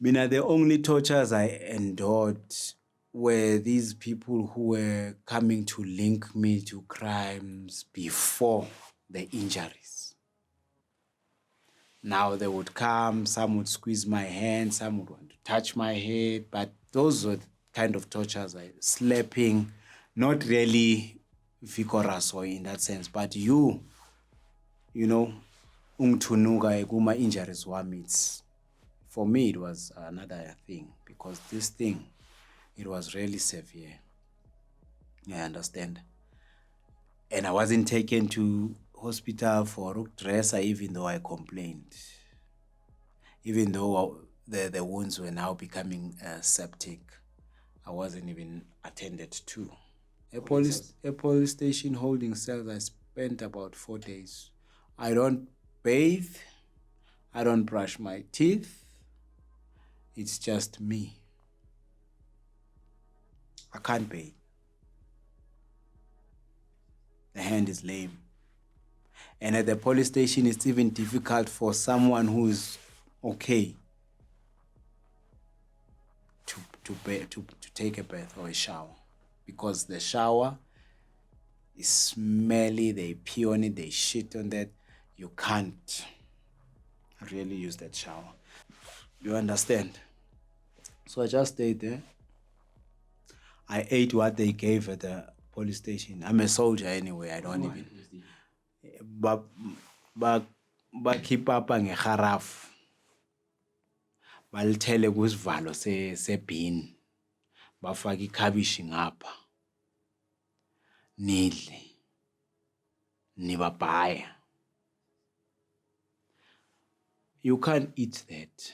Mina, the only tortures I endured were these people who were coming to link me to crimes before the injuries. Now they would come, some would squeeze my hand, some would want to touch my head, but those were the kind of tortures, slapping, not really vigorous or in that sense, but you know, ungitunuka kuma injuries wami, for me it was another thing, because this thing, it was really severe. I understand. And I wasn't taken to hospital for dresser, even though I complained. Even though the wounds were now becoming septic, I wasn't even attended to. A police station holding cells, I spent about 4 days. I don't bathe. I don't brush my teeth. It's just me. I can't bathe. The hand is lame. And at the police station, it's even difficult for someone who is okay to take a bath or a shower, because the shower is smelly, they pee on it, they shit on that. You can't really use that shower. You understand? So I just stayed there. I ate what they gave at the police station. I'm a soldier anyway, I don't even. Bakhipapa ngeharafu. Balithele kusivalo sebhini. Bafaka ikhabishi ngapha. Nidle. Nibabhaya. You can't eat that.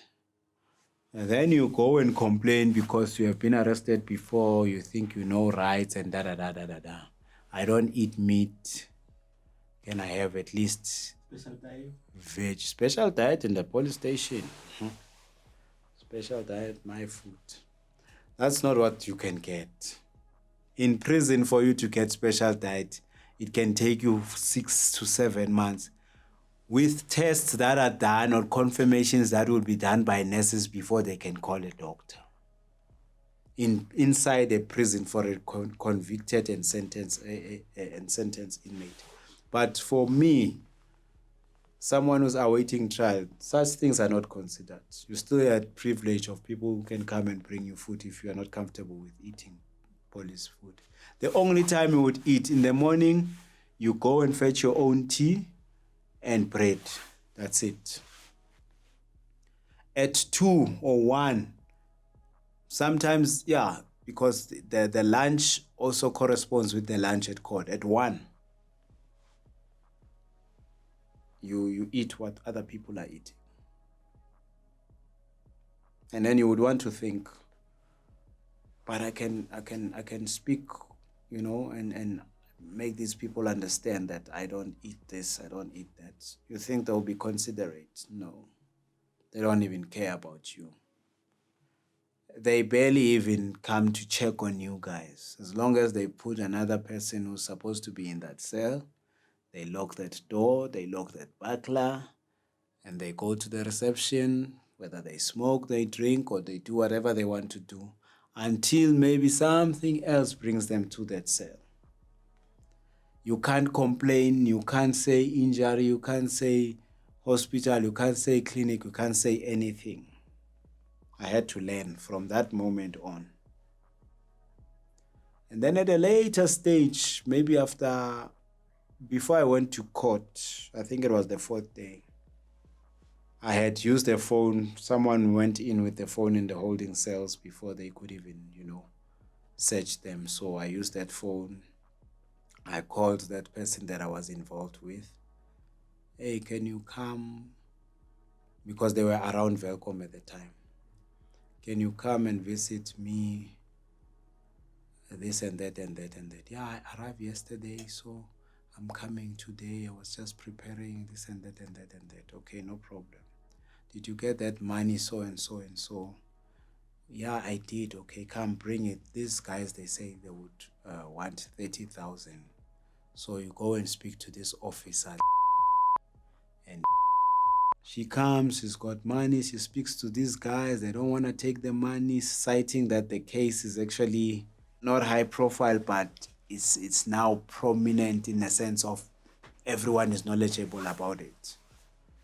And then you go and complain because you have been arrested before, you think you know rights and da-da-da-da-da-da. I don't eat meat. Can I have at least Special diet? Veg. Special diet in the police station. Special diet, my food. That's not what you can get. In prison, for you to get special diet, it can take you 6 to 7 months, with tests that are done or confirmations that will be done by nurses before they can call a doctor. Inside a prison for a convicted and sentenced inmate. But for me, someone who's awaiting trial, such things are not considered. You still have privilege of people who can come and bring you food if you are not comfortable with eating police food. The only time you would eat, in the morning, you go and fetch your own tea and bread. That's it. At 2 or 1, sometimes, yeah, because the lunch also corresponds with the lunch at court. At 1, you eat what other people are eating. And then you would want to think, but I can speak, and make these people understand that I don't eat this, I don't eat that. You think they'll be considerate? No. They don't even care about you. They barely even come to check on you guys. As long as they put another person who's supposed to be in that cell, they lock that door, they lock that buckler, and they go to the reception, whether they smoke, they drink, or they do whatever they want to do, until maybe something else brings them to that cell. You can't complain, you can't say injury, you can't say hospital, you can't say clinic, you can't say anything. I had to learn from that moment on. And then at a later stage, maybe before I went to court, I think it was the 4th day, I had used the phone. Someone went in with the phone in the holding cells before they could even, search them. So I used that phone. I called that person that I was involved with. Hey, can you come? Because they were around Velcom at the time. Can you come and visit me? This and that and that and that. Yeah, I arrived yesterday, so I'm coming today. I was just preparing this and that and that and that. Okay, no problem. Did you get that money so and so and so? Yeah, I did. Okay, come bring it. These guys, they say they would want 30,000. So you go and speak to this officer and She comes, she's got money, she speaks to these guys, they don't want to take the money, citing that the case is actually not high profile, but it's now prominent in the sense of everyone is knowledgeable about it.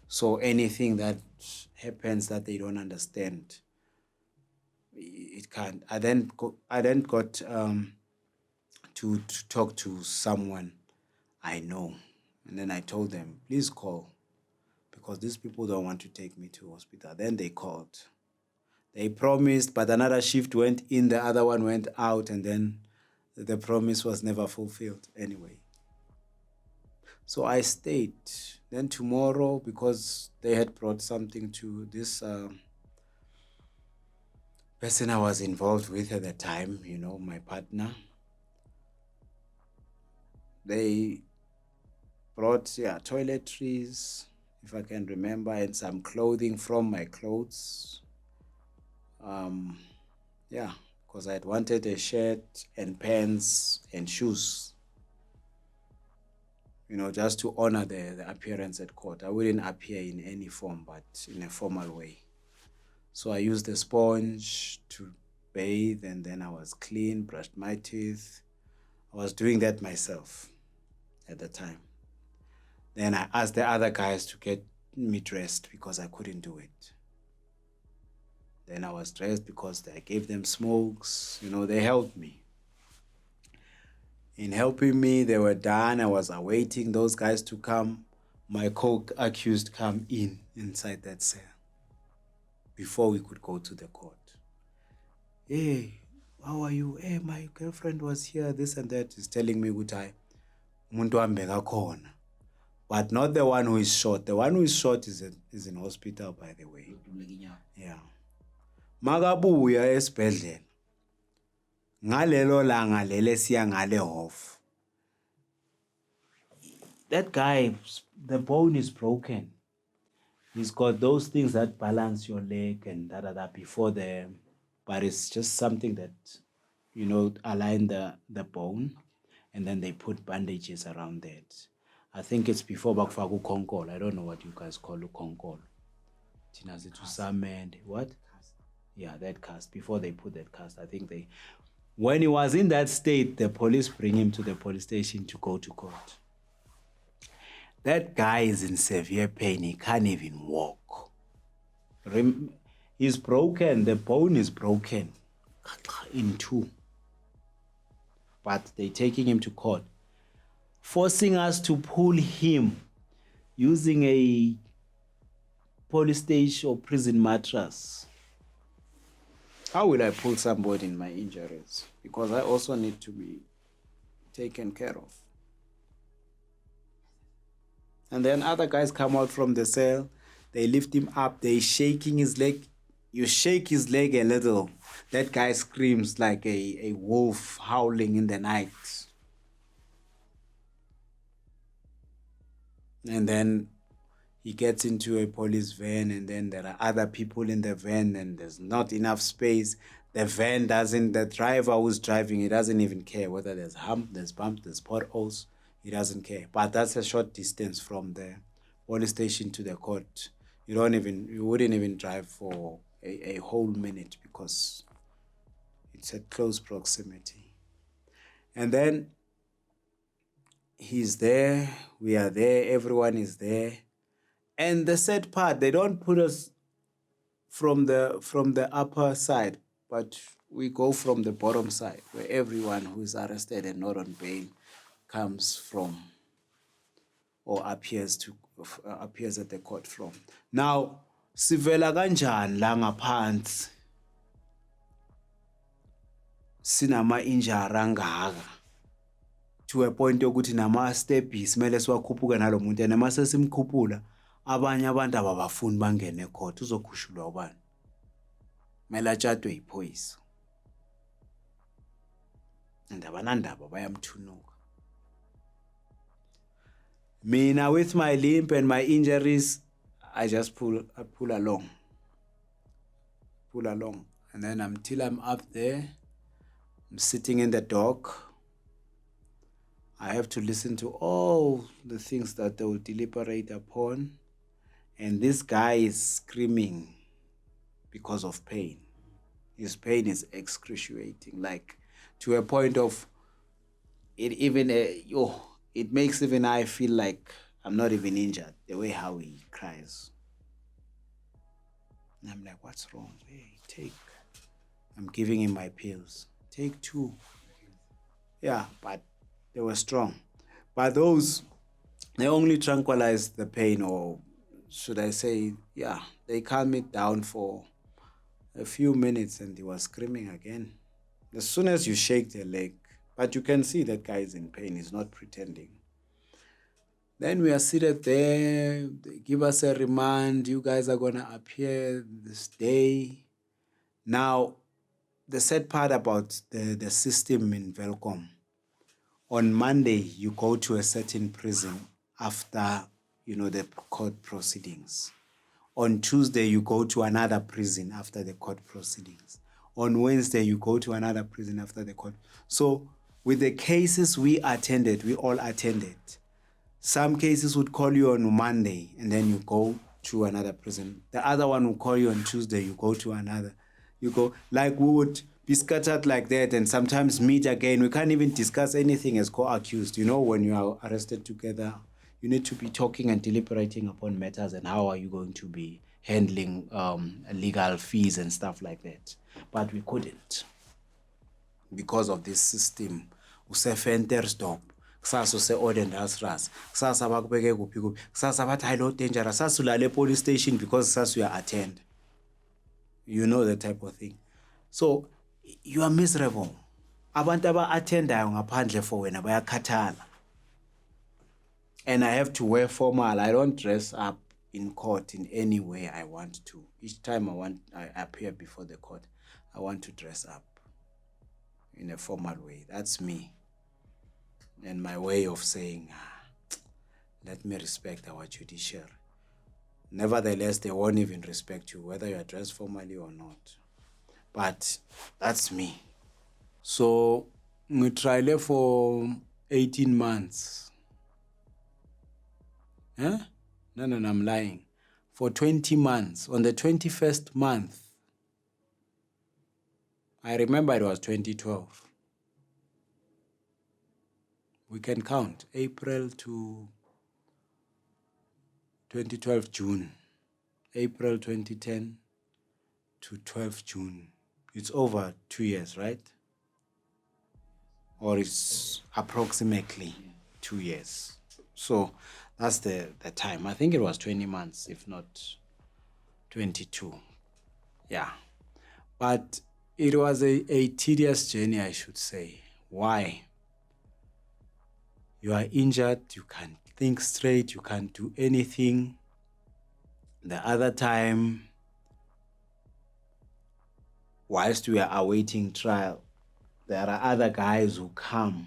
So anything that happens that they don't understand, it can't. I then got to talk to someone I know, and then I told them, please call, because these people don't want to take me to hospital. Then they called. They promised, but another shift went in, the other one went out, and then the promise was never fulfilled anyway. So I stayed. Then tomorrow, because they had brought something to this person I was involved with at the time, my partner, they brought, toiletries, if I can remember, and some clothing from my clothes. Because I had wanted a shirt and pants and shoes, just to honor the appearance at court. I wouldn't appear in any form, but in a formal way. So I used a sponge to bathe, and then I was clean, brushed my teeth. I was doing that myself at the time. Then I asked the other guys to get me dressed because I couldn't do it. Then I was dressed because I gave them smokes. They helped me. In helping me, they were done. I was awaiting those guys to come. My co-accused come inside that cell before we could go to the court. Hey, how are you? Hey, my girlfriend was here, this and that. He's telling me ukuthi umuntu wambeka khona. But not the one who is shot. The one who is shot is in hospital, by the way. Yeah. Makabuya esibhedlela. Ngalelo langa lele siya ngale hof. That guy, the bone is broken. He's got those things that balance your leg and before but it's just something that, align the bone, and then they put bandages around that. I think it's before bakufaka ukonkolo. I don't know what you guys call ukonkolo. Thina zithi usamende. What? Yeah, that cast. Before they put that cast, I think when he was in that state, the police bring him to the police station to go to court. That guy is in severe pain. He can't even walk. He's broken. The bone is broken in two. But they're taking him to court, forcing us to pull him using a police station or prison mattress. How will I pull somebody in my injuries? Because I also need to be taken care of. And then other guys come out from the cell. They lift him up. They're shaking his leg. You shake his leg a little. That guy screams like a wolf howling in the night. And then he gets into a police van, and then there are other people in the van, and there's not enough space. The driver who's driving, he doesn't even care whether there's hump, there's bumps, there's potholes. He doesn't care. But that's a short distance from the police station to the court. You wouldn't even drive for a whole minute because it's at close proximity. And then he's there, we are there, everyone is there. And the sad part, they don't put us from the upper side, but we go from the bottom side, where everyone who is arrested and not on bail comes from or appears at the court from. Now, sivela kanjani la ngaphansi sinama injury angaka to a point yokuthi nama stepis mele siwakhuphuke nalomuntu, and mase simkhuphula abanye abantu ababafuni bangene ecourt, uzokhushulwa ubani? Mele atshadwe yiphoyisa. And abanandaba bayamthunuka. Mina, with my limp and my injuries, I just pull along. And then until I'm up there, I'm sitting in the dock. I have to listen to all the things that they will deliberate upon. And this guy is screaming because of pain. His pain is excruciating, like to a point of it even it makes even I feel like I'm not even injured, the way how he cries. And I'm like, what's wrong? Hey, take. I'm giving him my pills. Take 2. Yeah, but they were strong. But those, they only tranquilize the pain, or should I say, yeah, they calm it down for a few minutes, and he was screaming again. As soon as you shake the leg, but you can see that guy is in pain, he's not pretending. Then we are seated there, they give us a remand, you guys are going to appear this day. Now, the sad part about the system in Velcom, on Monday, you go to a certain prison after, the court proceedings. On Tuesday, you go to another prison after the court proceedings. On Wednesday, you go to another prison after the court. So with the cases we all attended. Some cases would call you on Monday, and then you go to another prison. The other one will call you on Tuesday, you go to another. You go, like we would be scattered like that and sometimes meet again. We can't even discuss anything as co-accused. When you are arrested together, you need to be talking and deliberating upon matters and how are you going to be handling legal fees and stuff like that. But we couldn't because of this system. Use-Ventersdorp, kusasa use-Odendaelsstraat, kusasa bakubeke kuphi kuphi, kusasa bathi hayi lo dangerous, sasa ulale police station because sasa uya-attend. You know the type of thing. So you are miserable. Abantu aba-attendayo ngaphandle for wena bayakhathala. And I have to wear formal. I don't dress up in court in any way I want to. Each time I appear before the court, I want to dress up in a formal way. That's me. And my way of saying, let me respect our judiciary. Nevertheless, they won't even respect you, whether you are dressed formally or not. But that's me. So we tried for 18 months. Huh? No, I'm lying. For 20 months. On the 21st month, I remember it was 2012. We can count April to 2012 June. April 2010 to 12 June. It's over 2 years, right? Or it's approximately 2 years. So that's the time. I think it was 20 months, if not 22. Yeah. But it was a tedious journey, I should say. Why? You are injured, you can't think straight, you can't do anything. The other time, whilst we are awaiting trial, there are other guys who come.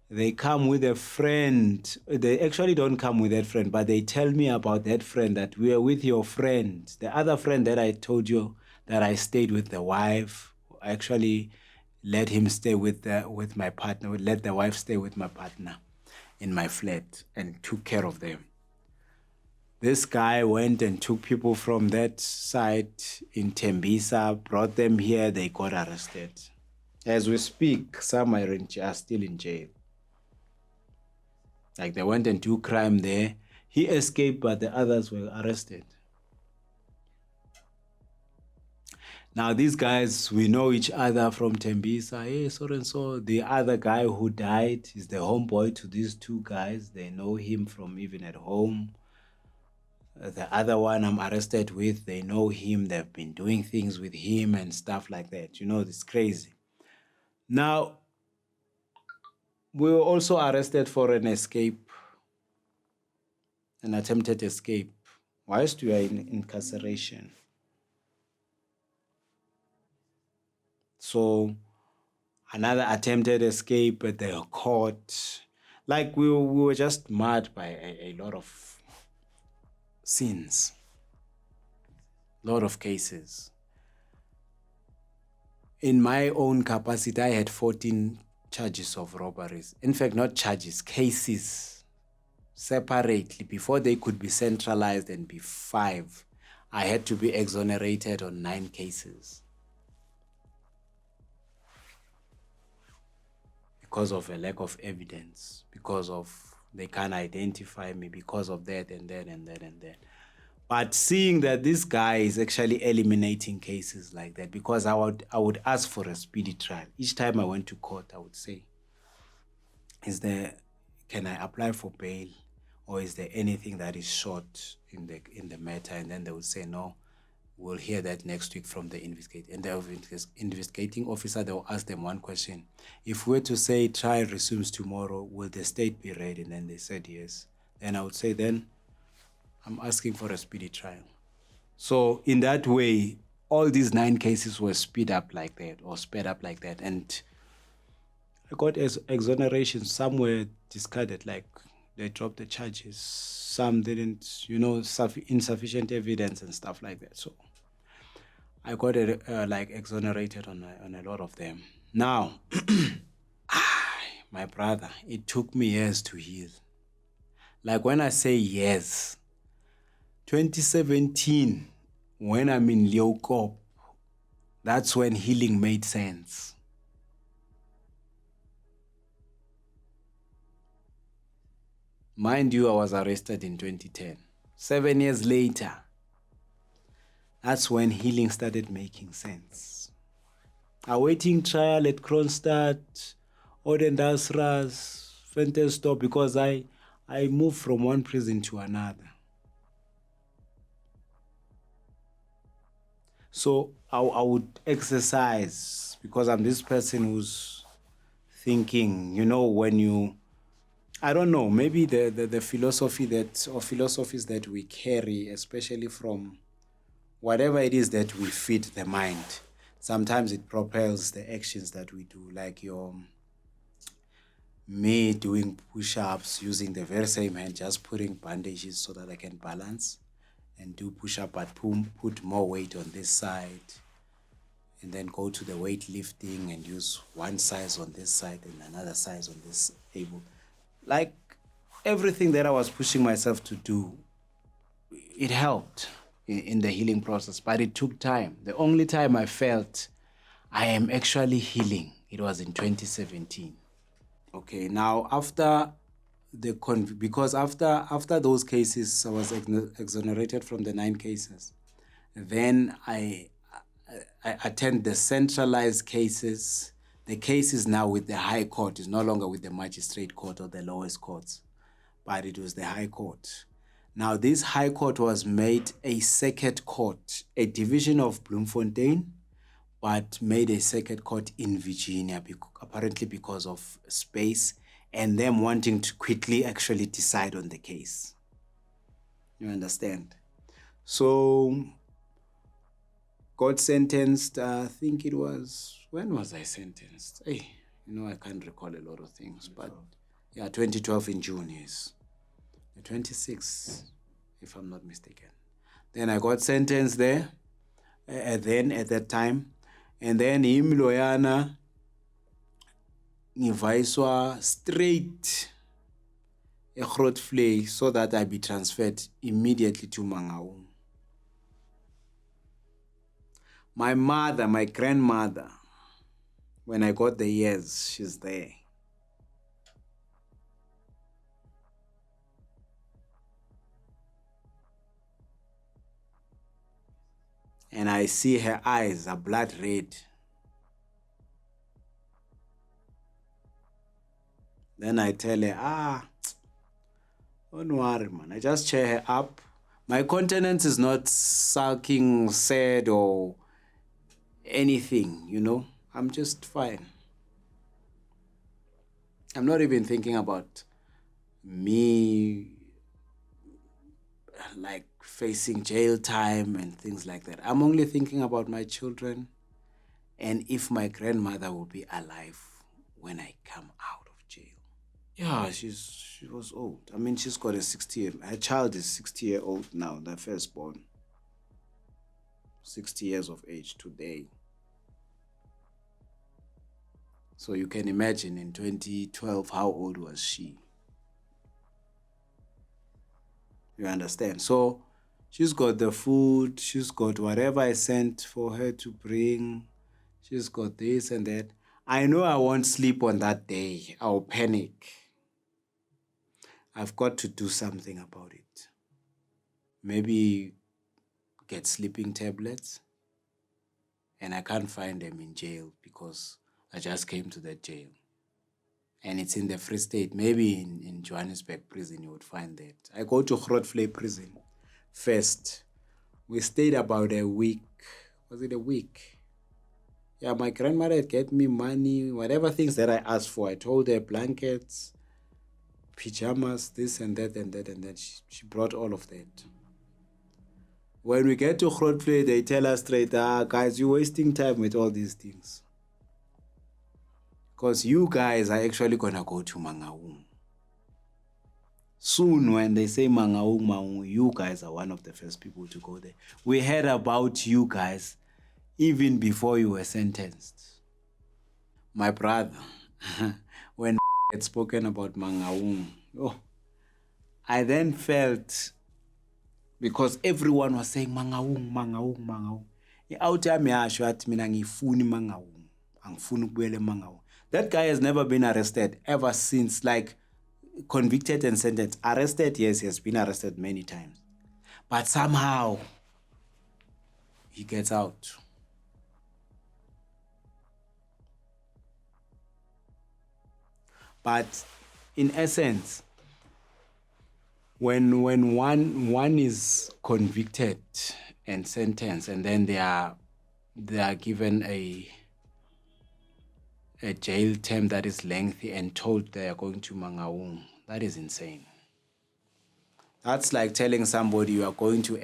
They come with a friend. They actually don't come with that friend, but they tell me about that friend, that we are with your friend. The other friend that I told you that I stayed with the wife, actually let him stay with my partner, let the wife stay with my partner in my flat and took care of them. This guy went and took people from that site in Tembisa, brought them here, they got arrested. As we speak, some are still in jail. Like they went and do crime there. He escaped, but the others were arrested. Now these guys, we know each other from Tembisa. Hey, so and so. The other guy who died is the homeboy to these two guys. They know him from even at home. The other one I'm arrested with, they know him. They've been doing things with him and stuff like that. It's crazy. Now, we were also arrested for an escape, an attempted escape, whilst we are in incarceration. So, another attempted escape at the court. Like we were just marred by a lot of sins, a lot of cases. In my own capacity, I had 14 charges of robberies. In fact, not charges, cases. separately, before they could be centralized and be 5, I had to be exonerated on 9 cases because of a lack of evidence, because of they can't identify me, because of that and that and that and that. But seeing that this guy is actually eliminating cases like that, because I would ask for a speedy trial. Each time I went to court, I would say, can I apply for bail, or is there anything that is short in the matter? And then they would say, no, we'll hear that next week from the investigator. And the investigating officer, they'll ask them one question. If we were to say trial resumes tomorrow, will the state be ready? And then they said yes. Then I would say, then I'm asking for a speedy trial. So in that way, all these 9 cases were sped up like that. And I got exoneration. Some were discarded, like they dropped the charges. Some didn't, insufficient evidence and stuff like that. So I got exonerated on a lot of them. Now, my brother, it took me years to heal. Like when I say years, 2017, when I'm in Leeuwkop, that's when healing made sense. Mind you, I was arrested in 2010. 7 years later, that's when healing started making sense. Awaiting trial at Kronstadt, Odendasras, Ventersdorp, because I moved from one prison to another. So I would exercise, because I'm this person who's thinking, when you, I don't know, maybe the philosophies that we carry, especially from whatever it is that we feed the mind, sometimes it propels the actions that we do, like me doing push-ups using the very same hand, just putting bandages so that I can balance and do push-up, but put more weight on this side, and then go to the weightlifting and use one size on this side and another size on this table. Like everything that I was pushing myself to do, it helped in the healing process, but it took time. The only time I felt I am actually healing, it was in 2017. Okay, now after because after those cases, I was exonerated from the 9 cases. Then I attend the centralized cases. The case is now with the High Court. It's no longer with the Magistrate Court or the lowest courts, but it was the High Court. Now, this High Court was made a circuit court, a division of Bloemfontein, but made a circuit court in Virginia, apparently because of space and them wanting to quickly actually decide on the case. You understand? So, got sentenced, I think it was, when was I sentenced? Hey, I can't recall a lot of things, but yeah, 2012 in June, yes. The 26th, if I'm not mistaken. Then I got sentenced there, at that time. And then him loyana ngivaiswa straight eGrootvlei so that I be transferred immediately to Mangaung. My mother, my grandmother, when I got the years, she's there. And I see her eyes are blood red. Then I tell her, don't worry, man. I just cheer her up. My countenance is not sulking, sad, or anything, I'm just fine. I'm not even thinking about me like facing jail time and things like that. I'm only thinking about my children and if my grandmother will be alive when I come out of jail. Yeah, she was old. I mean, she's got a 60-year, her child is 60-year-old now, the firstborn. 60 years of age today. So you can imagine in 2012, how old was she? You understand? So she's got the food, she's got whatever I sent for her to bring, she's got this and that. I know I won't sleep on that day. I'll panic. I've got to do something about it. Maybe get sleeping tablets, and I can't find them in jail because I just came to that jail. And it's in the Free State. Maybe in Johannesburg prison you would find that. I go to Grootfontein prison first. We stayed about a week. Was it a week? Yeah, my grandmother had get me money, whatever things that I asked for. I told her blankets, pajamas, this and that and that, and then she brought all of that. When we get to Grootfontein, they tell us straight, guys, you're wasting time with all these things. Because you guys are actually going to go to Mangaung. Soon, when they say Mangaung, you guys are one of the first people to go there. We heard about you guys even before you were sentenced. My brother, when had spoken about Mangaung, I then felt, because everyone was saying Mangaung, Mangaung, Mangaung. Out yami yasho athi mina ngifuni Mangaung. Angifuni ukubuyela eMangaung. That guy has never been arrested ever since, like convicted and sentenced. Arrested, yes, he has been arrested many times. But somehow, he gets out. But in essence, when one is convicted and sentenced, and then they are given a jail term that is lengthy and told they are going to Mangaung, that is insane. That's like telling somebody you are going to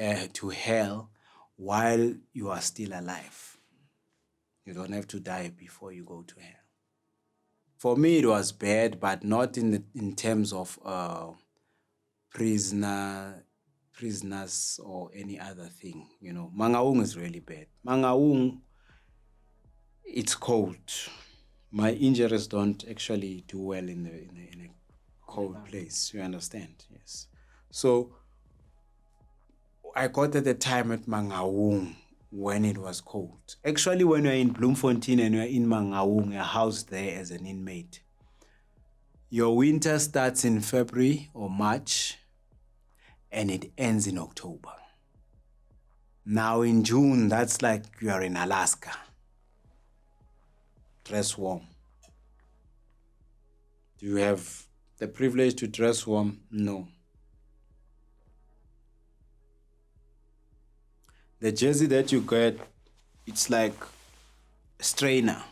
hell while you are still alive. You don't have to die before you go to hell. For me, it was bad, but not in terms of prisoners or any other thing. You know, Mangaung is really bad. Mangaung, it's cold. My injuries don't actually do well in a cold place. You understand? Yes. So I got at the time at Mangaung when it was cold. Actually, when you're in Bloemfontein and you're in Mangaung, you're housed there as an inmate, your winter starts in February or March and it ends in October. Now in June, that's like you are in Alaska. Dress warm. Do you have the privilege to dress warm? No. The jersey that you get, it's like a strainer.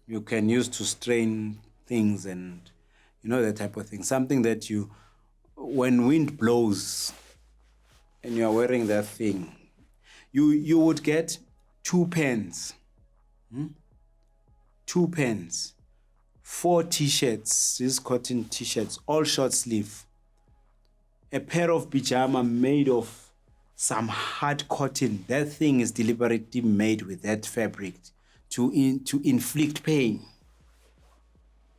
You can use to strain things and, you know, that type of thing. Something that you, when wind blows and you're wearing that thing, you would get 2 pens. 2 pens. 4 t-shirts, these cotton t-shirts, all short sleeve. A pair of pajama made of some hard cotton. That thing is deliberately made with that fabric to inflict pain.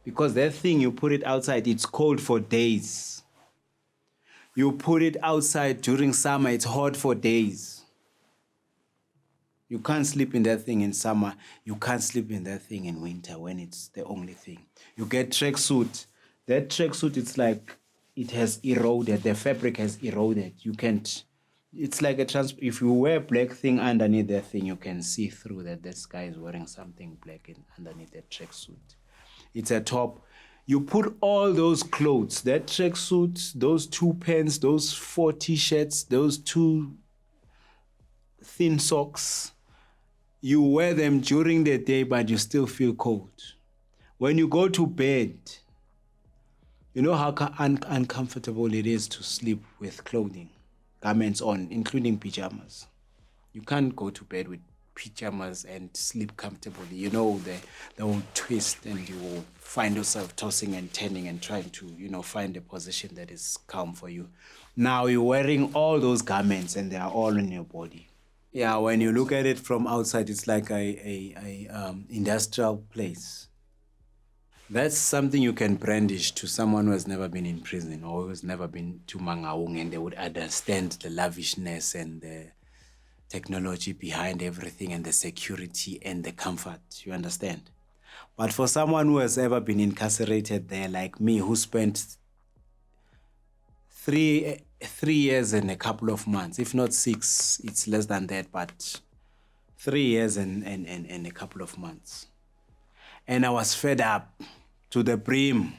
Because that thing, you put it outside, it's cold for days. You put it outside during summer, it's hot for days. You can't sleep in that thing in summer. You can't sleep in that thing in winter when it's the only thing. You get tracksuit. That tracksuit, it's like it has eroded. The fabric has eroded. You can't. It's like if you wear a black thing underneath that thing, you can see through that this guy is wearing something black underneath that tracksuit. It's a top. You put all those clothes, that tracksuit, those 2 pants, those 4 t-shirts, those 2 thin socks. You wear them during the day, but you still feel cold. When you go to bed, you know how uncomfortable it is to sleep with clothing, garments on, including pajamas. You can't go to bed with pajamas and sleep comfortably. You know, they will twist and you will find yourself tossing and turning and trying to, you know, find a position that is calm for you. Now you're wearing all those garments and they are all in your body. Yeah, when you look at it from outside, it's like a industrial place. That's something you can brandish to someone who has never been in prison or who has never been to Mangaung, and they would understand the lavishness and the technology behind everything and the security and the comfort. You understand? But for someone who has ever been incarcerated there, like me, who spent 3 years and a couple of months, if not 6, it's less than that, but 3 years and a couple of months. And I was fed up to the brim.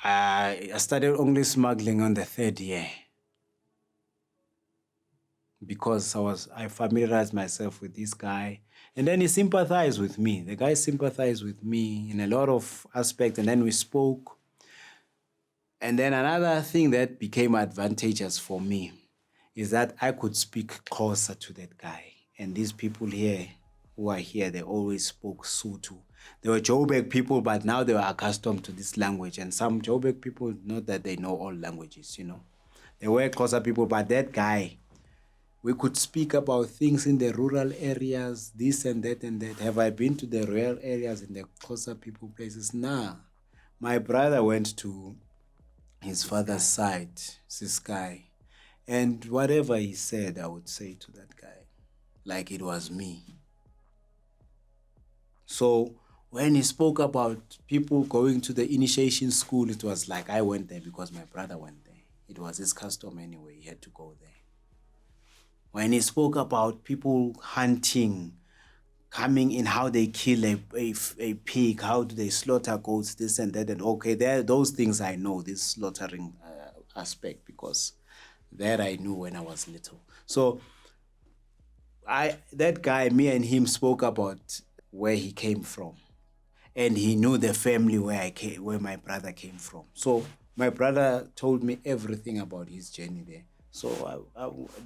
I started only smuggling on the 3rd year because I familiarized myself with this guy, and then he sympathized with me. The guy sympathized with me in a lot of aspects, and then we spoke. And then another thing that became advantageous for me is that I could speak closer to that guy. And these people here who are here, they always spoke Sotho. They were Joburg people, but now they were accustomed to this language. And some Joburg people, not that they know all languages, you know. They were Xhosa people, but that guy, we could speak about things in the rural areas, this and that and that. Have I been to the rural areas in the Xhosa people places? Nah. My brother went to his father's side, this guy. And whatever he said, I would say to that guy, like it was me. So when he spoke about people going to the initiation school, it was like I went there because my brother went there. It was his custom anyway, he had to go there. When he spoke about people hunting, coming in, how they kill a pig, how do they slaughter goats, this and that, and okay, those things I know, this slaughtering aspect, because that I knew when I was little. So that guy, me and him spoke about where he came from, and he knew the family where my brother came from. So my brother told me everything about his journey there. So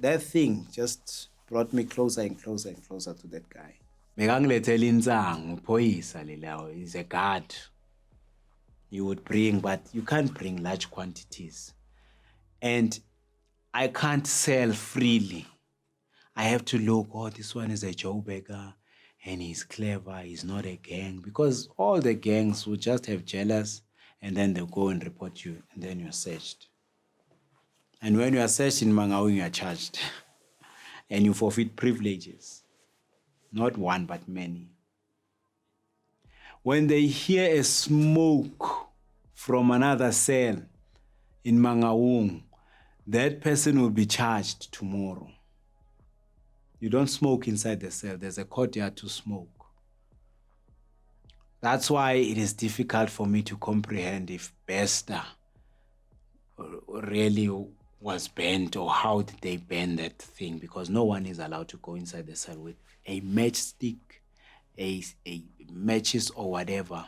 that thing just brought me closer and closer and closer to that guy. Bekangilethela insangu uphoyisa lelawo is a guard. You would bring, but you can't bring large quantities. And I can't sell freely. I have to look, oh, this one is a Joburger and he's clever, he's not a gang. Because all the gangs will just have jealous and then they'll go and report you and then you're searched. And when you are searched in Mangaung, you are charged. And you forfeit privileges. Not one, but many. When they hear a smoke from another cell in Mangaung, that person will be charged tomorrow. You don't smoke inside the cell. There's a courtyard to smoke. That's why it is difficult for me to comprehend if Bester really was banned or how did they ban that thing, because no one is allowed to go inside the cell with a matchstick, a matches or whatever.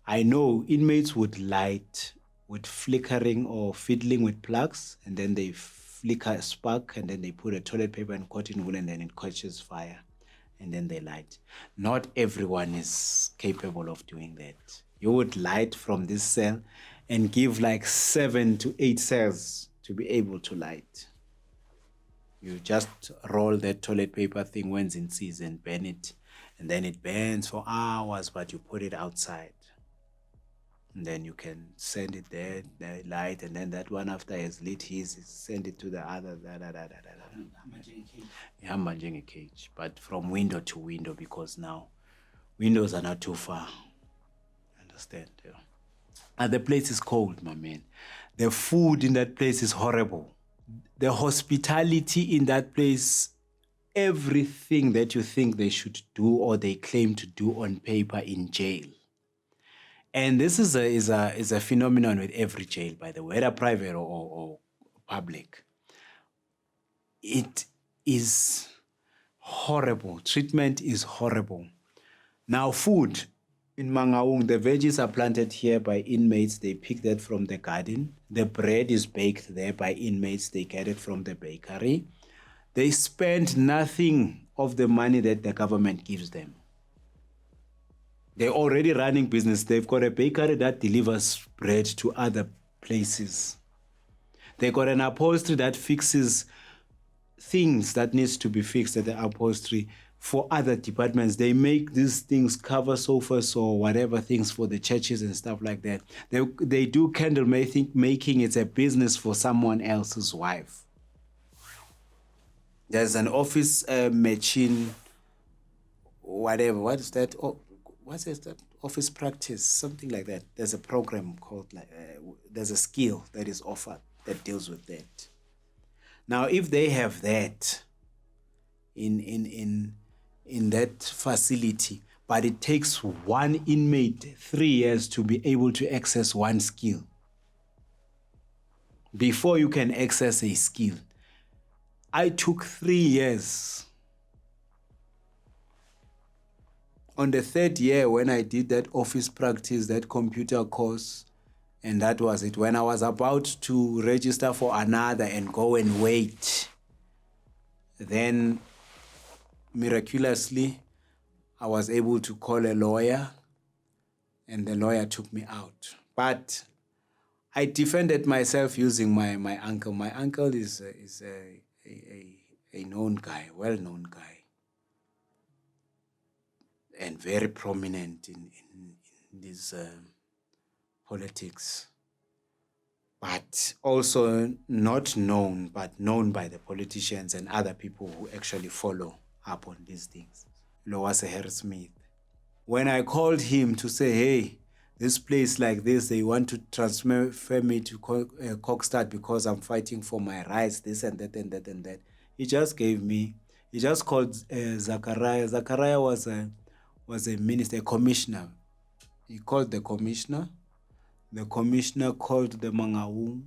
I know inmates would light with flickering or fiddling with plugs, and then they flicker a spark, and then they put a toilet paper and cotton wool, and then it catches fire, and then they light. Not everyone is capable of doing that. You would light from this cell and give like 7 to 8 cells to be able to light. You just roll that toilet paper thing when it's in season, burn it, and then it burns for hours, but you put it outside. And then you can send it there, the light, and then that one after has lit his, send it to the other, a cage. But from window to window, because now windows are not too far. Understand? Yeah. And the place is cold, my man. The food in that place is horrible. The hospitality in that place, everything that you think they should do or they claim to do on paper in jail. And this is a phenomenon with every jail, by the way, whether private or public. It is horrible. Treatment is horrible. Now, food in Mangaung, the veggies are planted here by inmates. They pick that from the garden. The bread is baked there by inmates. They get it from the bakery. They spend nothing of the money that the government gives them. They're already running business. They've got a bakery that delivers bread to other places. They've got an upholstery that fixes things that needs to be fixed at the upholstery for other departments. They make these things, cover sofas or whatever things for the churches and stuff like that. They do candle making. It's a business for someone else's wife. There's an office machine, whatever. What is that? Oh, what is that? Office practice, something like that. There's a program called, there's a skill that is offered that deals with that. Now, if they have that in that facility, but it takes one inmate 3 years to be able to access one skill. Before you can access a skill, I took 3 years. On the 3rd year, when I did that office practice, that computer course, and that was it. When I was about to register for another and go and wait, then miraculously, I was able to call a lawyer, and the lawyer took me out. But I defended myself using my uncle. My uncle is a known guy, well-known guy, and very prominent in this politics, but also not known, but known by the politicians and other people who actually follow up on these things. Lowase Harry Smith. When I called him to say, hey, this place like this, they want to transfer me to Kokstad because I'm fighting for my rights, this and that and that and that. He just called Zachariah. Zachariah was a minister, a commissioner. He called the commissioner. The commissioner called the Mangaung.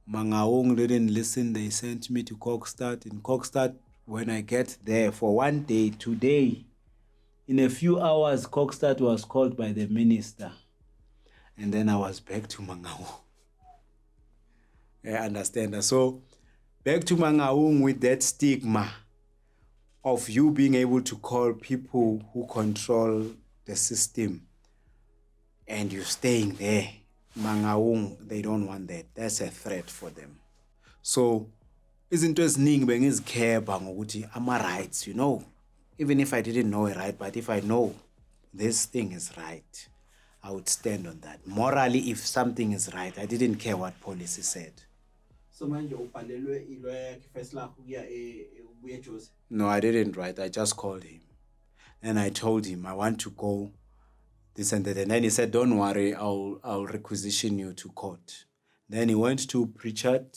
Mangaung didn't listen. They sent me to Kokstad. In Kokstad, when I get there for one day, today, in a few hours, Kokstad was called by the minister. And then I was back to Mangaung. I understand. So, back to Mangaung with that stigma of you being able to call people who control the system and you staying there. Mangaung, they don't want that. That's a threat for them. So, izinto eziningi bengizikheba ngokuthi ama-rights, even if I didn't know it right, but if I know this thing is right, I would stand on that. Morally, if something is right, I didn't care what policy said. So manje ubhalelwe ilawyer yakhe first lakho ukuya ubuye eJozi? No, I didn't write. I just called him. And I told him I want to go this and that. And then he said, don't worry, I'll requisition you to court. Then he went to Pritchard.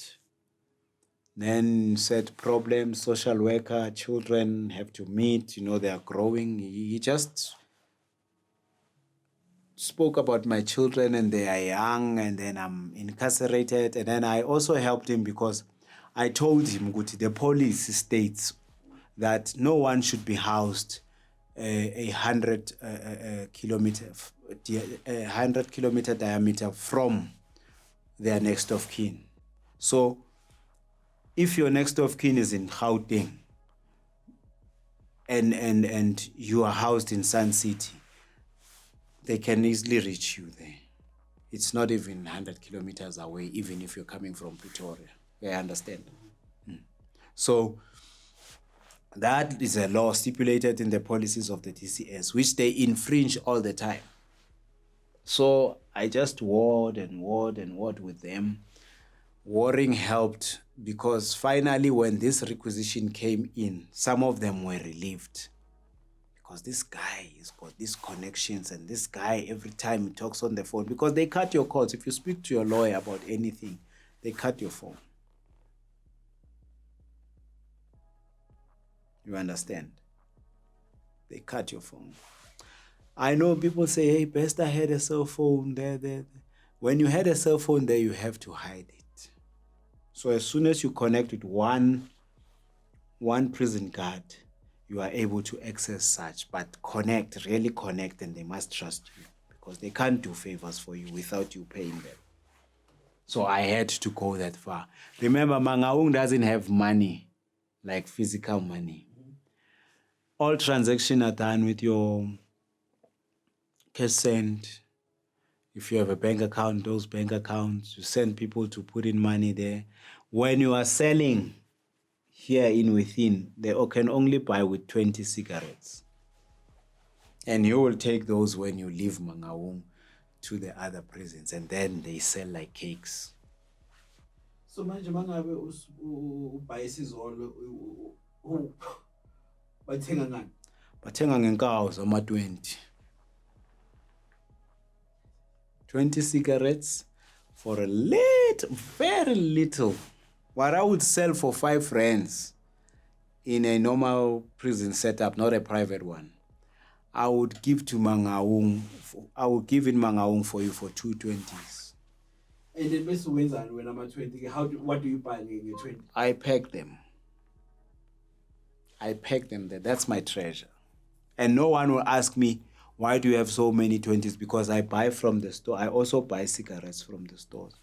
Then said problems, social worker, children have to meet, they are growing. He just spoke about my children and they are young and then I'm incarcerated. And then I also helped him because I told him, the policy states that no one should be housed a 100 kilometer diameter from their next of kin. So if your next of kin is in Gauteng and you are housed in Sun City, they can easily reach you there. It's not even 100 kilometers away, even if you're coming from Pretoria. I understand. So that is a law stipulated in the policies of the TCS, which they infringe all the time. So I just warred with them. Warring helped because finally when this requisition came in, some of them were relieved. Because this guy has got these connections and this guy, every time he talks on the phone, because they cut your calls. If you speak to your lawyer about anything, they cut your phone. You understand? They cut your phone. I know people say, hey, Bester had a cell phone there. When you had a cell phone there, you have to hide it. So as soon as you connect with one prison guard, you are able to access such, but really connect, and they must trust you because they can't do favors for you without you paying them. So I had to go that far. Remember, Mangaung doesn't have money, like physical money. All transactions are done with your cash send. If you have a bank account, those bank accounts, you send people to put in money there. When you are selling here in within, they can only buy with 20 cigarettes. And you will take those when you leave Mangaung to the other prisons, and then they sell like cakes. So manje mangabe ubhaye isizolo bathenga ngani? Bathenga ngenkawu zama-20. 20 cigarettes for a little, very little. What I would sell for 5 rands in a normal prison setup, not a private one, I would give to Mangaung. I would give in Mangaung for you for 220s. And then bese wenzani when I'm 20? What do you buy in 20? I pack them. I pack them there. That's my treasure. And no one will ask me, why do you have so many 20s? Because I buy from the store. I also buy cigarettes from the stores,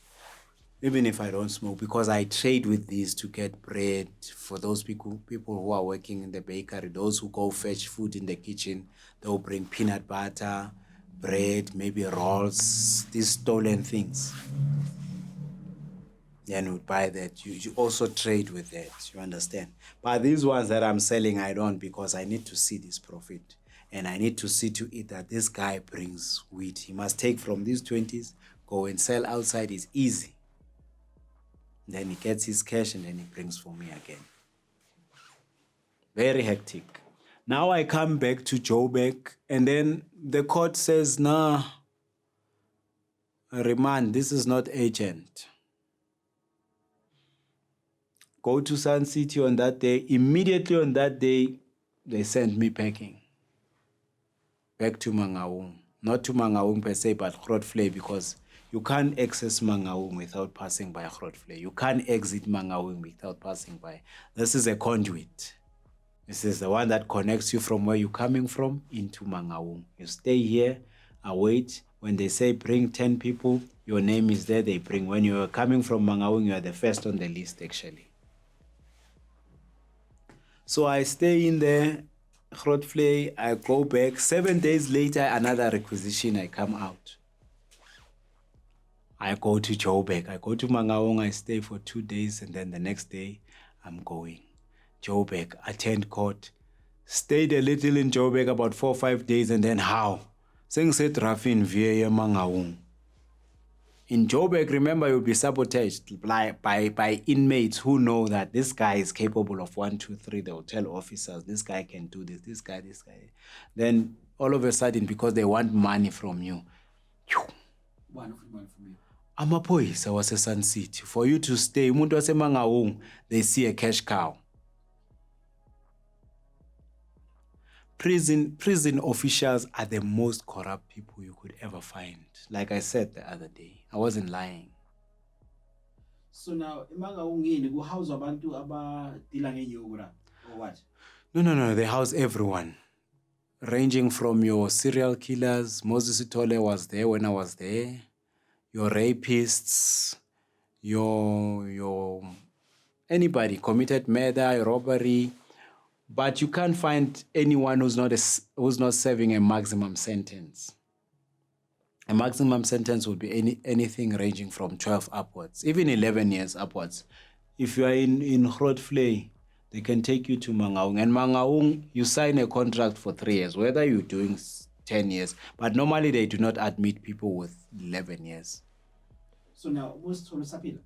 even if I don't smoke, because I trade with these to get bread for those people who are working in the bakery, those who go fetch food in the kitchen. They'll bring peanut butter, bread, maybe rolls, these stolen things. Then we buy that. You also trade with that, you understand? But these ones that I'm selling, I don't, because I need to see this profit. And I need to see to it that this guy brings wheat. He must take from these 20s, go and sell outside. It's easy. Then he gets his cash and then he brings for me again. Very hectic. Now I come back to Joburg and then the court says, nah, remand, this is not urgent. Go to Sun City on that day. Immediately on that day, they sent me packing. Back to Mangaung. Not to Mangaung per se, but Grootfontein, because you can't access Mangaung without passing by Grootfontein. You can't exit Mangaung without passing by. This is a conduit. This is the one that connects you from where you're coming from into Mangaung. You stay here, await. When they say bring 10 people, your name is there, they bring. When you're coming from Mangaung, you are the first on the list, actually. So I stay in there, Grootfontein, I go back. 7 days later, another requisition, I come out. I go to Joburg. I go to Mangaung, I stay for 2 days, and then the next day, I'm going. Joburg, attend court. Stayed a little in Joburg, about 4 or 5 days, and then how? Sengise Rafin via Mangaung. In Joburg, remember, you'll be sabotaged by inmates who know that this guy is capable of 1, 2, 3. They'll tell officers, this guy can do this, this guy. Then all of a sudden, because they want money from you, Money from you. amaphoyisa wase-Sun City, for you to stay, umuntu waseMangaung, they see a cash cow. Prison officials are the most corrupt people you could ever find. Like I said the other day, I wasn't lying. So now, Mangaung yini kuhouse abantu abadila ngenyuku or what? No, they house everyone. Ranging from your serial killers, Moses Itole was there when I was there, your rapists, your anybody committed murder, robbery, but you can't find anyone who's not serving a maximum sentence. A maximum sentence would be anything ranging from 12 upwards, even 11 years upwards. If you are in Grootfontein, they can take you to Mangaung. And Mangaung, you sign a contract for 3 years, whether you're doing 10 years. But normally they do not admit people with 11 years. So now, Moses Sapila?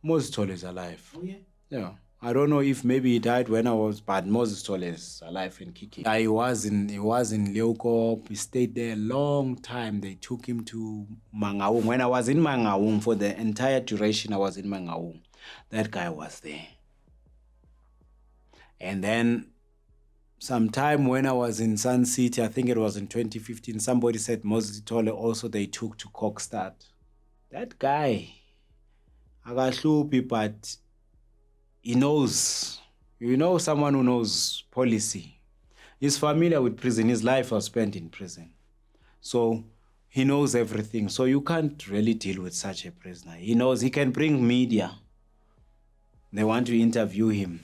Moses Tole is alive. Oh, yeah? Yeah. I don't know if maybe he died when I was, but Moses Tole is alive in Kiki. He was in Leeuwkop. He stayed there a long time. They took him to Mangaung. When I was in Mangaung, for the entire duration I was in Mangaung, that guy was there. And then sometime when I was in Sun City, I think it was in 2015, somebody said Moses Tole also they took to Kokstad. That guy, akahlupi, but he knows. You know, someone who knows policy. He's familiar with prison. His life was spent in prison. So he knows everything. So you can't really deal with such a prisoner. He knows he can bring media. They want to interview him.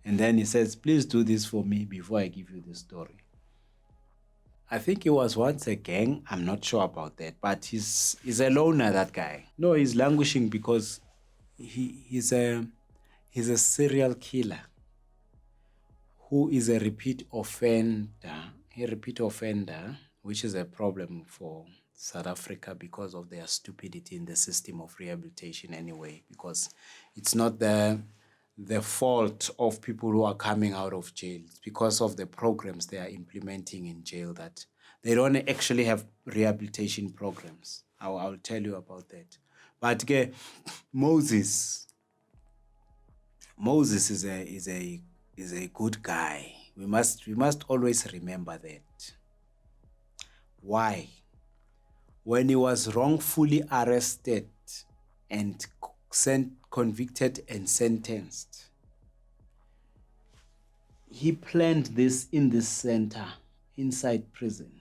And then he says, please do this for me before I give you the story. I think he was once a gang. I'm not sure about that. But he's a loner, that guy. No, he's languishing because he's a serial killer. who is a repeat offender, which is a problem for South Africa because of their stupidity in the system of rehabilitation anyway, because it's not the fault of people who are coming out of jail. It's because of the programs they are implementing in jail that they don't actually have rehabilitation programs. I'll tell you about that. But Moses is a good guy. We must always remember that. Why? When he was wrongfully arrested and convicted and sentenced, he planned this in this center inside prison.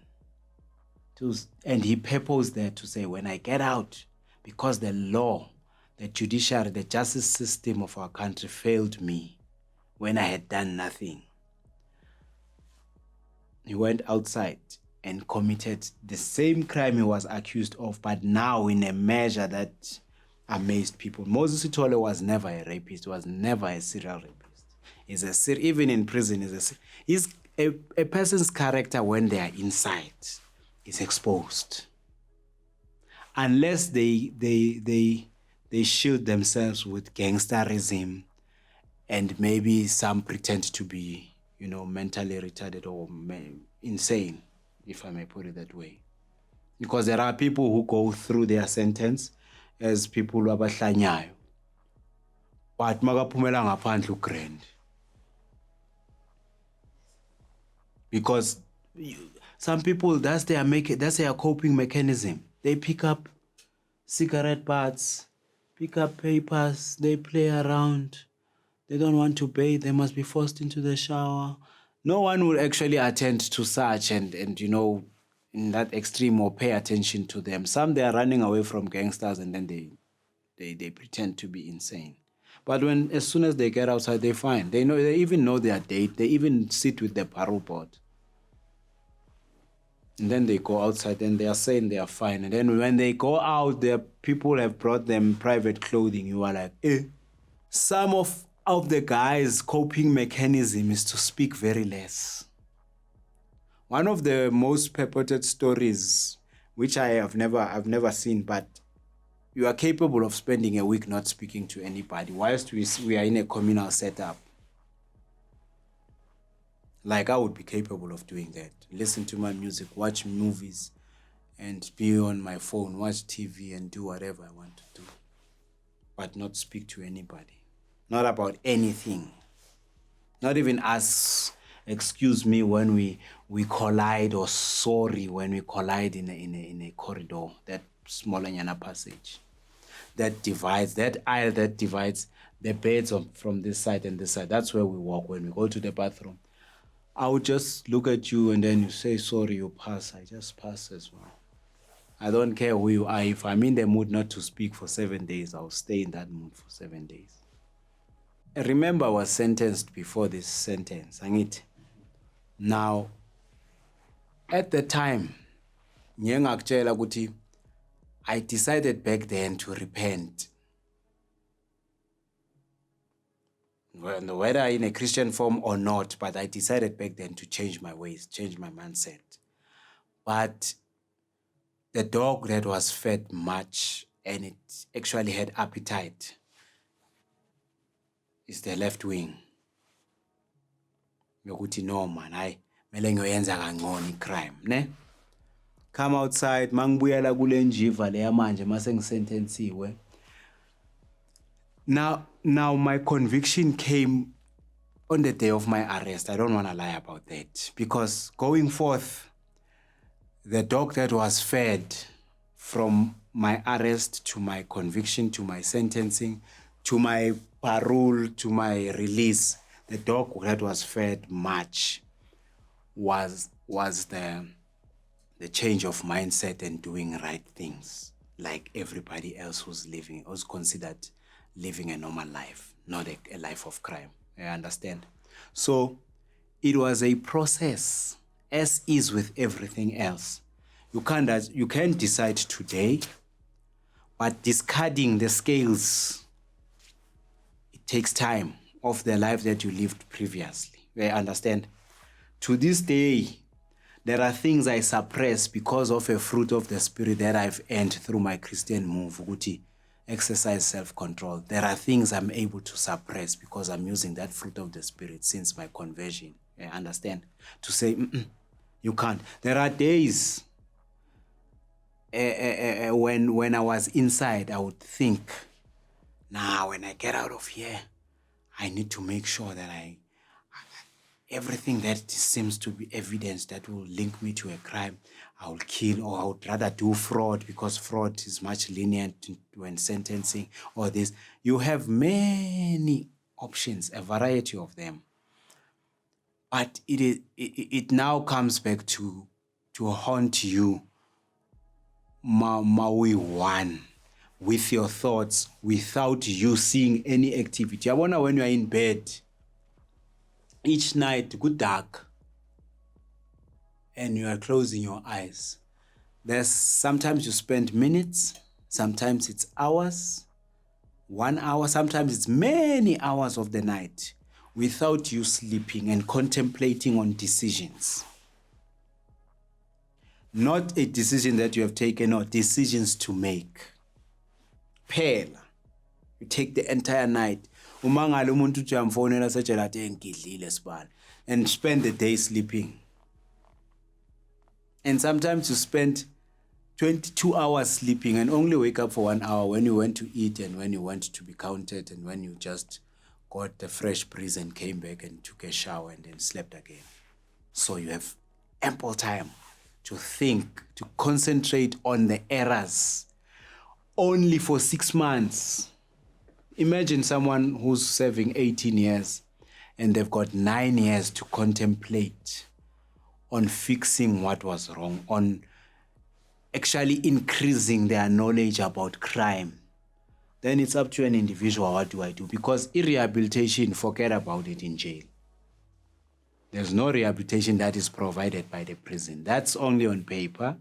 And he purposed there to say, when I get out, because the law, the judiciary, the justice system of our country failed me when I had done nothing. He went outside and committed the same crime he was accused of, but now in a measure that amazed people. Moses Sithole was never a rapist, was never a serial rapist. Even in prison, he's a person's character when they are inside is exposed. Unless they shield themselves with gangsterism and maybe some pretend to be, mentally retarded or insane, if I may put it that way. Because there are people who go through their sentence as people abahlanyayo. But magaphumela ngaphandle grand. Because some people, that's their coping mechanism. They pick up cigarette butts, pick up papers, they play around. They don't want to bathe, they must be forced into the shower. No one will actually attend to such and in that extreme or pay attention to them. Some, they are running away from gangsters and then they pretend to be insane. But as soon as they get outside, they're fine. They even know their date. They even sit with the parole board. And then they go outside and they are saying they are fine. And then when they go out, their people have brought them private clothing. You are like, eh. Some of the guys' coping mechanism is to speak very less. One of the most purported stories, which I've never seen, but you are capable of spending a week not speaking to anybody whilst we are in a communal setup. Like, I would be capable of doing that. Listen to my music, watch movies, and be on my phone, watch TV, and do whatever I want to do. But not speak to anybody. Not about anything. Not even ask, excuse me, when we collide, or sorry when we collide in a corridor, that smaller Nyana passage. That aisle that divides the beds from this side and this side. That's where we walk when we go to the bathroom. I would just look at you and then you say, sorry, you pass. I just pass as well. I don't care who you are. If I'm in the mood not to speak for 7 days, I'll stay in that mood for 7 days. I remember I was sentenced before this sentence. Now, at the time, I decided back then to repent. Whether in a Christian form or not, but I decided back then to change my ways, change my mindset. But the dog that was fed much and it actually had appetite is the left wing. Yokuthi no man, mele ngiyoyenza kangcono crime, ne? Come outside, mangibuyela kule njiva leya manje mase ngisentensiwe. Now my conviction came on the day of my arrest. I don't want to lie about that. Because going forth, the dog that was fed from my arrest to my conviction, to my sentencing, to my parole, to my release, the dog that was fed much was the change of mindset and doing right things like everybody else who's considered living a normal life, not a life of crime. I understand. So it was a process, as is with everything else. You can't decide today, but discarding the scales, it takes time of the life that you lived previously. You understand? To this day, there are things I suppress because of a fruit of the Spirit that I've earned through my Christian move, Guti, exercise self-control. There are things I'm able to suppress because I'm using that fruit of the Spirit since my conversion. You understand? To say, you can't. There are days when I was inside, I would think, now when I get out of here, I need to make sure that everything that seems to be evidence that will link me to a crime, I will kill, or I would rather do fraud because fraud is much lenient when sentencing, or this. You have many options, a variety of them. But it now comes back to haunt you, Maui one, with your thoughts, without you seeing any activity. I wonder when you are in bed, each night, good dark, and you are closing your eyes. There's sometimes you spend minutes, sometimes it's hours, 1 hour, sometimes it's many hours of the night without you sleeping and contemplating on decisions. Not a decision that you have taken or decisions to make. Phela. You take the entire night. Umangala umuntu uthi uyamfonela setshela athi ngidlile sibala, and spend the day sleeping. And sometimes you spend 22 hours sleeping and only wake up for 1 hour when you went to eat and when you went to be counted and when you just got the fresh breeze and came back and took a shower and then slept again. So you have ample time to think, to concentrate on the errors only for 6 months. Imagine someone who's serving 18 years and they've got 9 years to contemplate on fixing what was wrong, on actually increasing their knowledge about crime. Then it's up to an individual, what do I do? Because rehabilitation, forget about it in jail. There's no rehabilitation that is provided by the prison. That's only on paper.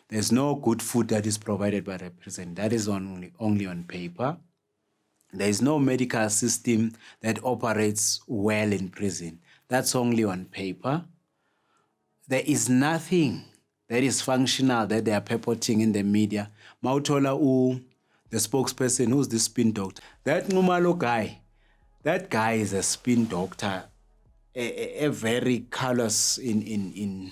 There's no good food that is provided by the prison. That is only on paper. There is no medical system that operates well in prison. That's only on paper. There is nothing that is functional that they are purporting in the media. Mautola the spokesperson, who's the spin doctor. That Numalo guy, that guy is a spin doctor, a very callous in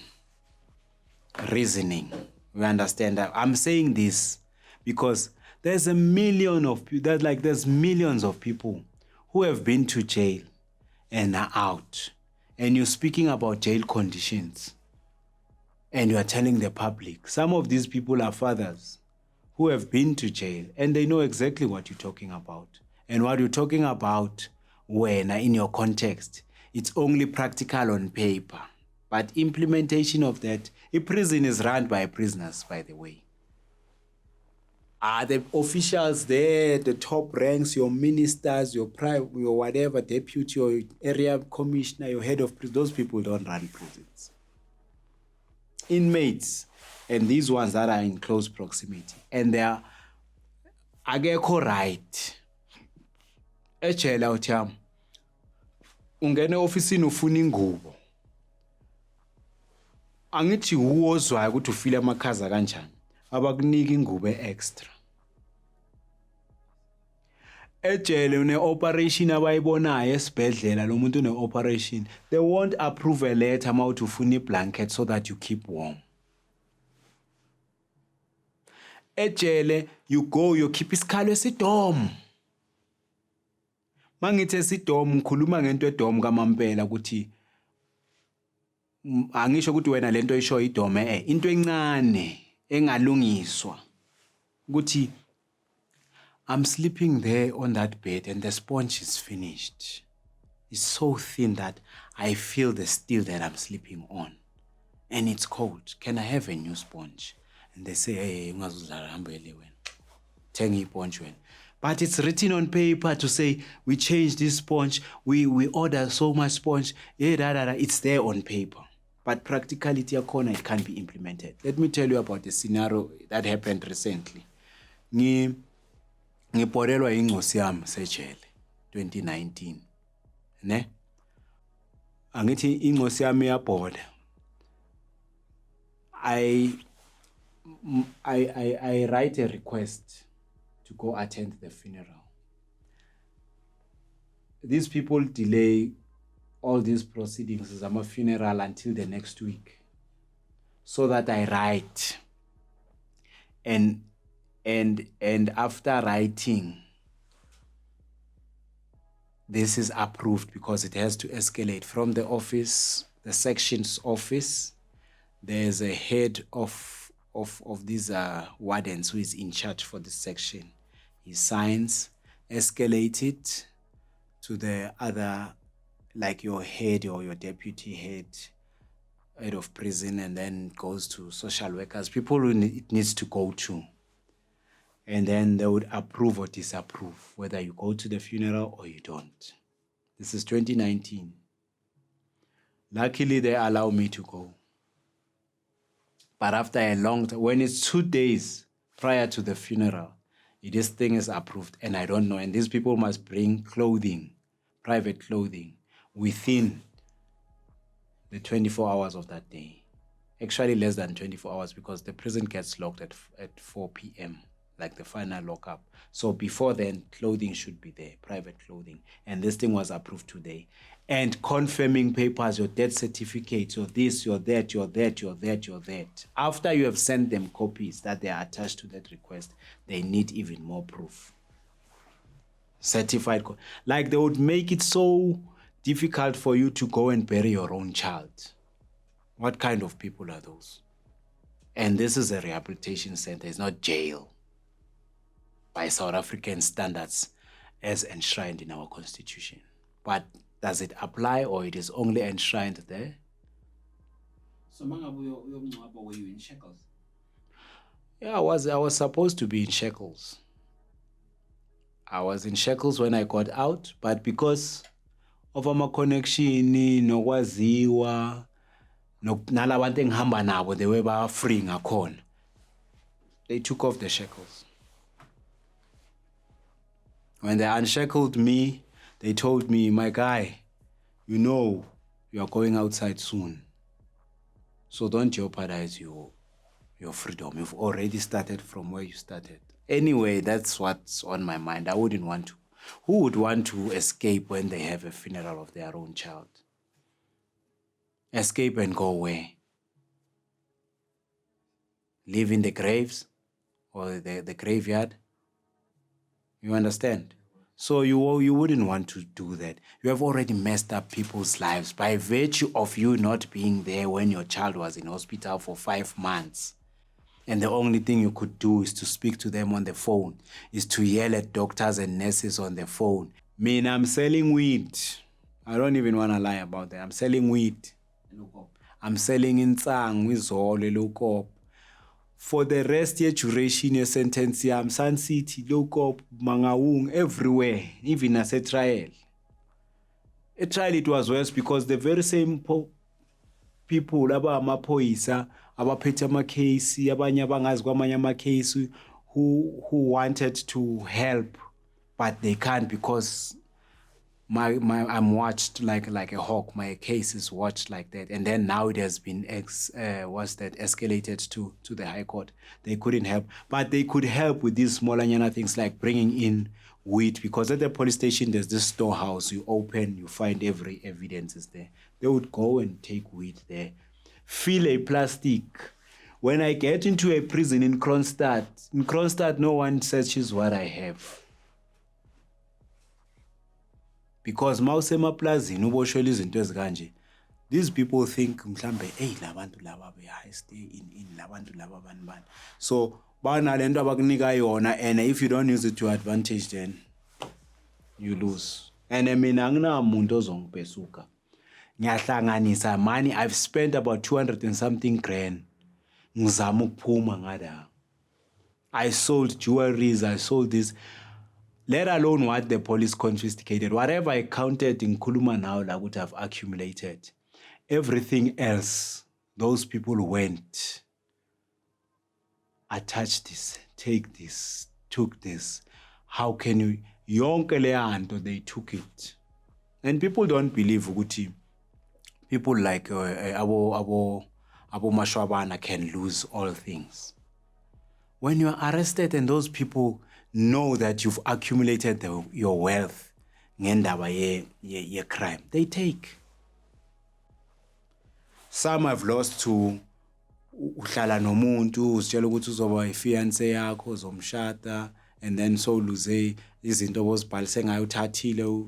reasoning. We understand that. I'm saying this because there's millions of people who have been to jail and are out. And you're speaking about jail conditions. And you are telling the public. Some of these people are fathers who have been to jail and they know exactly what you're talking about. And what you're talking about when in your context, it's only practical on paper. But implementation of that, a prison is run by prisoners, by the way. Are the officials there, the top ranks, your ministers, your whatever, deputy, your area commissioner, your head of prison, those people don't run prisons. Inmates, and these ones that are in close proximity, and they are agekho right. Ejele uthi ungene ofisini ufuna ingubo. Angithi uwozwayo ukuthi ufile amakhaza kanjani. Abakunika ingubo extra. Ejele une operation abayibonayo esibhedlela lo muntu une operation, they won't approve a letter mawuthi ufuna iblanket so that you keep warm. Ejele you go you keep isikhalo esidom. Mangithi esidom ngikhuluma ngento edom kaMampela ukuthi angisho ukuthi wena lento isho idome into encane engalungiswa ukuthi I'm sleeping there on that bed and the sponge is finished. It's so thin that I feel the steel that I'm sleeping on. And it's cold. Can I have a new sponge? And they say, hey, but it's written on paper to say, we change this sponge, we order so much sponge, it's there on paper. But practicality, it can't be implemented. Let me tell you about the scenario that happened recently. Ngiporelwa ingosi yami sejele 2019 ne angithi ingosi yami yabhoda. I write a request to go attend the funeral. These people delay all these proceedings as a funeral until the next week, so that I write. And after writing, this is approved because it has to escalate from the office, the section's office. There's a head of these wardens who is in charge for this section. He signs, escalate it to the other, like your head or your deputy head of prison, and then goes to social workers, people who it needs to go to. And then they would approve or disapprove whether you go to the funeral or you don't. This is 2019. Luckily, they allow me to go. But after a long time, when it's 2 days prior to the funeral, this thing is approved, and I don't know. And these people must bring clothing, private clothing, within the 24 hours of that day. Actually, less than 24 hours, because the prison gets locked at 4 p.m., like the final lockup. So before then, clothing should be there, private clothing. And this thing was approved today. And confirming papers, your death certificate, your this, your that, your that, your that, your that. After you have sent them copies that they are attached to that request, they need even more proof. Certified. Like they would make it so difficult for you to go and bury your own child. What kind of people are those? And this is a rehabilitation center, it's not jail, by South African standards as enshrined in our constitution. But does it apply, or it is only enshrined there? So Mangabu, were you in shackles? Yeah, I was supposed to be in shackles. I was in shackles when I got out, but because of my connection, nokwaziwa, nalabantu engihamba nabo, they were free ngakhona. They took off the shackles. When they unshackled me, they told me, my guy, you are going outside soon. So don't jeopardize your freedom. You've already started from where you started. Anyway, that's what's on my mind. I wouldn't want to. Who would want to escape when they have a funeral of their own child? Escape and go where? Live in the graves or the graveyard? You understand? So you wouldn't want to do that. You have already messed up people's lives by virtue of you not being there when your child was in hospital for 5 months. And the only thing you could do is to speak to them on the phone, is to yell at doctors and nurses on the phone. I'm selling weed. I don't even want to lie about that. I'm selling weed. I'm selling insang, wizole, lokop. For the rest of duration your sentence, Sun City, Lokop, Mangaung, everywhere, even as a trial. A trial, it was worse because the very same people, amaphoyisa, abaphethe amakhesi, abanye abangazi kwamanye amakhesi, who wanted to help, but they can't because I'm watched like a hawk. My case is watched like that, and then now it has been escalated to the High Court. They couldn't help, but they could help with these smaller things like bringing in weed, because at the police station there's this storehouse. You open, you find every evidence is there. They would go and take weed there, fill a plastic. When I get into a prison in Kronstadt, no one searches what I have. Because mawusemaplazini uboshelwe izinto ezikanje, these people think mhlambe hey labantu laba be stay in labantu laba bani. So banalento abakunika yona, and if you don't use it to your advantage, then you lose. And mina anginamuntu ozongibhesuka. Ngiyahlanganisa money. I've spent about 200 and something grand. Ngizama ukuphuma ngada. I sold jewelries, I sold this. Let alone what the police confiscated. Whatever I counted in Kuluma now, I would have accumulated. Everything else, those people went, attached this, take this, took this. How can you? Yonke le nto, they took it. And people don't believe ukuthi people like Abo Mashwabana can lose all things. When you're arrested and those people know that you've accumulated your wealth ngendaba ye crime, they take. Some have lost to uhlala nomuntu uzitshela ukuthi uzoba ifiance yakho uzomshada and then so lose izinto obozibhalise ngayo uthathile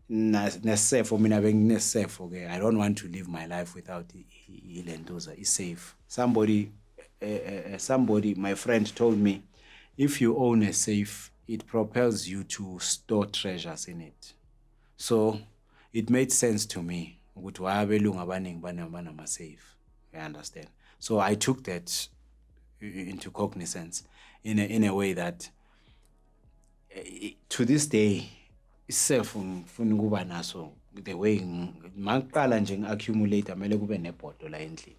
nesefo mina benginesefo ke I don't want to live my life without ilentoza safe. Somebody my friend told me if you own a safe it propels you to store treasures in it. So it made sense to me ukuthi why abelungu abaningi banama safe. I understand. So I took that into cognizance in a way that to this day self ngifuna ukuba naso the way maqala nje ngiaccumulate amele kube nebhodo la endlini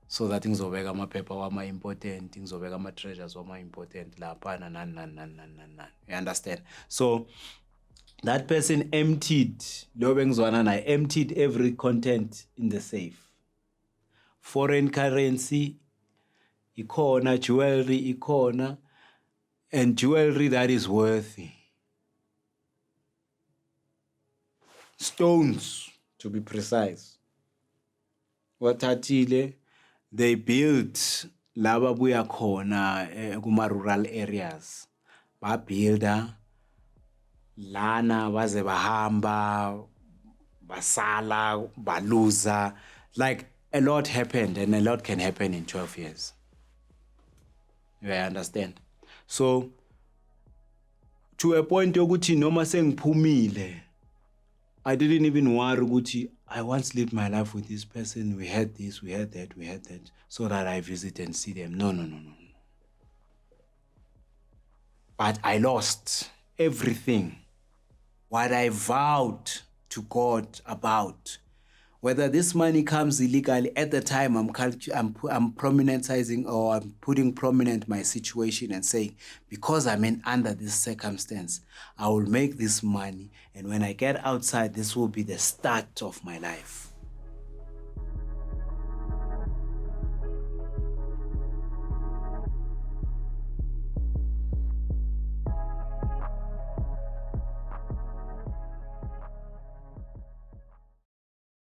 so that ngizobeka amaphepha wama important ngizobeka ama treasures wama important lapha nani. You understand? So that person emptied lo bengizwana naye emptied every content in the safe. Foreign currency ikhona, jewelry ikhona, and jewelry that is worthy. Stones, to be precise. Wathatile, they built laba buya khona kuma rural areas. Ba builder lana baze bahamba basala baluza, like a lot happened and a lot can happen in 12 years. You understand? So to a point yokuthi noma sengiphumile I didn't even worry ukuthi I once lived my life with this person, we had this, we had that, so that I visit and see them. No. But I lost everything. What I vowed to God about, whether this money comes illegally, at the time I'm prominentizing or I'm putting prominent my situation and saying, because I'm under this circumstance, I will make this money. And when I get outside, this will be the start of my life.